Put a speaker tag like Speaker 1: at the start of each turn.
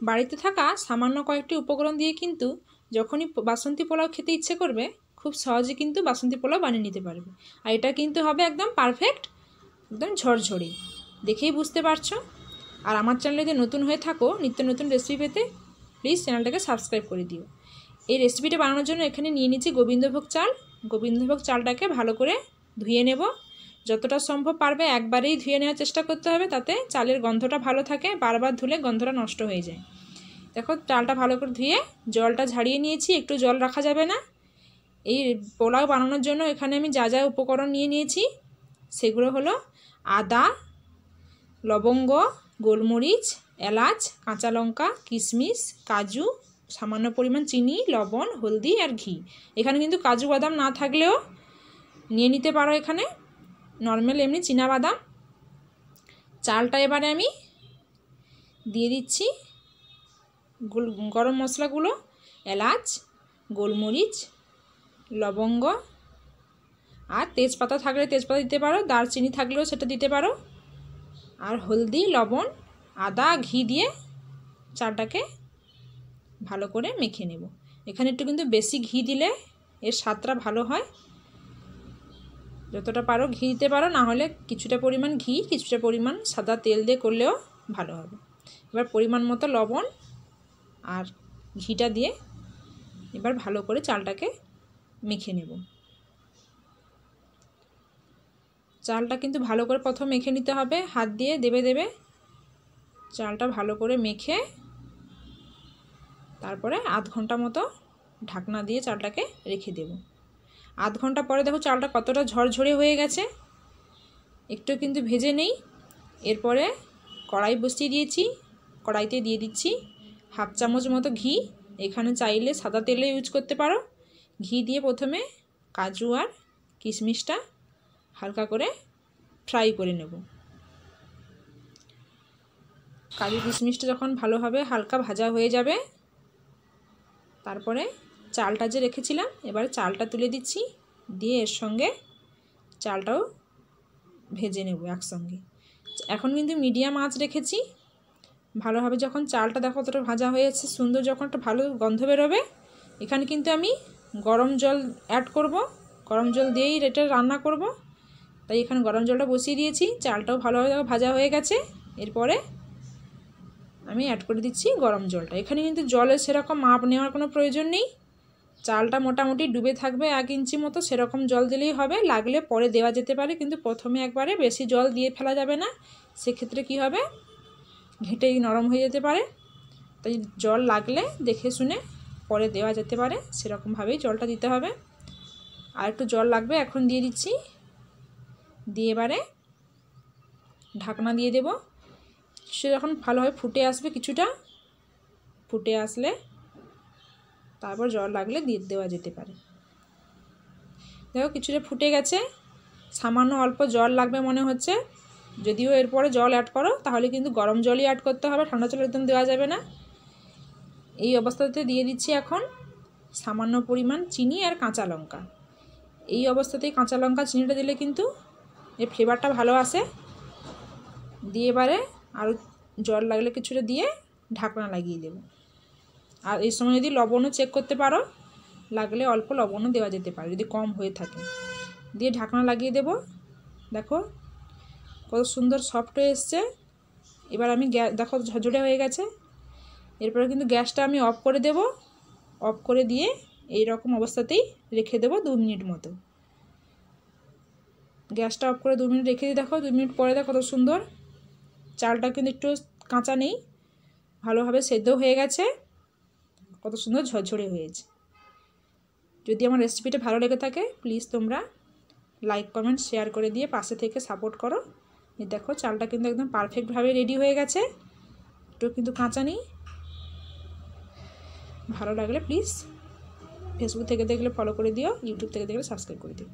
Speaker 1: বাড়িতে থাকা সামান্য কয়েকটি উপকরণ দিয়ে কিন্তু যখনই বাসন্তী পোলাও খেতে ইচ্ছে করবে খুব সহজে কিন্তু বাসন্তী পোলাও বানিয়ে নিতে পারবে। আর এটা কিন্তু হবে একদম পারফেক্ট, একদম ঝরঝরে, দেখেই বুঝতে পারছো। আর আমার চ্যানেলে যদি নতুন হয়ে থাকো নিত্য নতুন রেসিপি পেতে প্লিজ চ্যানেলটাকে সাবস্ক্রাইব করে দিও। এই রেসিপিটা বানানোর জন্য এখানে নিয়ে নিচ্ছি গোবিন্দভোগ চাল। গোবিন্দভোগ চালটাকে ভালো করে ধুয়ে নেব। যতটা সম্ভব পারবে একবারেই ধুয়ে নেওয়ার চেষ্টা করতে হবে, তাতে চালের গন্ধটা ভালো থাকে, বারবার ধুলে গন্ধটা নষ্ট হয়ে যায়। দেখো চালটা ভালো করে ধুয়ে জলটা ঝাড়িয়ে নিয়েছি, একটু জল রাখা যাবে না। এই পোলাও বানানোর জন্য এখানে আমি যা যা উপকরণ নিয়ে নিয়েছি সেগুলো হলো আদা, লবঙ্গ, গোলমরিচ, এলাচ, কাঁচা লঙ্কা, কিশমিশ, কাজু, সামান্য পরিমাণ চিনি, লবণ, হলদি আর ঘি। এখানে কিন্তু কাজু বাদাম না থাকলেও নিয়ে নিতে পারো, এখানে নর্মাল এমনি চীনা বাদাম। চালটা এবারে আমি দিয়ে দিচ্ছি গরম মশলাগুলো, এলাচ, গোলমরিচ, লবঙ্গ আর তেজপাতা থাকলে তেজপাতা দিতে পারো, দারচিনি থাকলেও সেটা দিতে পারো, আর হলদি, লবণ, আদা, ঘি দিয়ে চালটাকে ভালো করে মেখে নেব। এখানে একটু কিন্তু বেশি ঘি দিলে এর স্বাদটা ভালো হয়। যতটা পারো ঘি দিতে পারো, না হলে কিছুটা পরিমাণ ঘি কিছুটা পরিমাণ সাদা তেল দিয়ে করলেও ভালো হবে। এবার পরিমাণ মতো লবণ আর ঘিটা দিয়ে এবার ভালো করে চালটাকে মেখে নেব। চালটা কিন্তু ভালো করে প্রথম মেখে নিতে হবে, হাত দিয়ে দেবে দেবে চালটা ভালো করে মেখে তারপরে আধ ঘন্টা মতো ঢাকনা দিয়ে চালটাকে রেখে দেব। আধ ঘন্টা পরে দেখো চালটা কতটা ঝরঝরে হয়ে গেছে, একটু কিন্তু ভেজে নেই। এরপরে কড়াই বসিয়ে দিয়েছি, কড়াইতে দিয়ে দিচ্ছি হাফ চামচ মতো ঘি। এখানে চাইলে সাদা তেলে ইউজ করতে পারো। ঘি দিয়ে প্রথমে কাজু আর কিশমিশটা হালকা করে ফ্রাই করে নেব। কাজু কিশমিশটা যখন ভালোভাবে হালকা ভাজা হয়ে যাবে তারপরে চালটা যে রেখেছিলাম এবারে চালটা তুলে দিচ্ছি, দিয়ে এর সঙ্গে চালটাও ভেজে নেব একসঙ্গে। এখন কিন্তু মিডিয়াম আঁচ রেখেছি। ভালোভাবে যখন চালটা দেখো অতটা ভাজা হয়েছে, সুন্দর যখন একটা ভালো গন্ধ বেরোবে, এখানে কিন্তু আমি গরম জল অ্যাড করব। গরম জল দিয়েই এটা রান্না করব, তাই এখানে গরম জলটা বসিয়ে দিয়েছি। চালটাও ভালোভাবে ভাজা হয়ে গেছে, এরপরে আমি অ্যাড করে দিচ্ছি গরম জলটা। এখানে কিন্তু জলের সেরকম মাপ নেওয়ার কোনো প্রয়োজন নেই। চালটা মোটামুটি ডুবে থাকবে 1 ইঞ্চি মতো, সেরকম জল দিলেই হবে। লাগলে পরে দেওয়া যেতে পারে, কিন্তু প্রথমে একবারে বেশি জল দিয়ে ফেলা যাবে না, সেক্ষেত্রে কি হবে ঘেঁটেই নরম হয়ে যেতে পারে। তাই জল লাগলে দেখে শুনে পরে দেওয়া যেতে পারে, সেরকমভাবেই জলটা দিতে হবে। আর একটু জল লাগবে, এখন দিয়ে দিচ্ছি। দিয়ে এবারে ঢাকনা দিয়ে দেব। সে যখন ভালোভাবে ফুটে আসবে, কিছুটা ফুটে আসলে তারপর জল লাগলে দিয়ে দেওয়া যেতে পারে। দেখো কিছুটা ফুটে গেছে, সামান্য অল্প জল লাগবে মনে হচ্ছে। যদিও এরপরে জল অ্যাড করো তাহলে কিন্তু গরম জলই অ্যাড করতে হবে, ঠান্ডা জল একদম দেওয়া যাবে না। এই অবস্থাতে দিয়ে দিচ্ছি এখন সামান্য পরিমাণ চিনি আর কাঁচা লঙ্কা। এই অবস্থাতেই কাঁচা লঙ্কা চিনিটা দিলে কিন্তু এর ফ্লেভারটা ভালো আসে। দিয়ে এবারে আরও জল লাগলে কিছুটা দিয়ে ঢাকনা লাগিয়ে দেব। আর এই সময় যদি লবণও চেক করতে পারো, লাগলে অল্প লবণও দেওয়া যেতে পারে যদি কম হয়ে থাকে। দিয়ে ঢাকনা লাগিয়ে দেব। দেখো কত সুন্দর সফট হয়ে এসছে। এবার আমি দেখো ঝরঝরে হয়ে গেছে। এরপরে কিন্তু গ্যাসটা আমি অফ করে দেব। অফ করে দিয়ে এই রকম অবস্থাতেই রেখে দেব 2 মিনিট মতো। গ্যাসটা অফ করে 2 মিনিট রেখে দিয়ে দেখো 2 মিনিট পরে দেখো কত সুন্দর চালটা কিন্তু একটু কাঁচা নেই, ভালোভাবে সেদ্ধ হয়ে গেছে, কত সুন্দর ঝরঝরে হয়েছে। যদি আমার রেসিপিটা ভালো লেগে থাকে প্লিজ তোমরা লাইক কমেন্ট শেয়ার করে দিয়ে পাশে থেকে সাপোর্ট করো। এই দেখো চালটা কিন্তু একদম পারফেক্টভাবে রেডি হয়ে গেছে, একটু কিন্তু কাঁচা নেই। ভালো লাগলে প্লিজ ফেসবুক থেকে দেখলে ফলো করে দিও, ইউটিউব থেকে দেখলে সাবস্ক্রাইব করে দিও।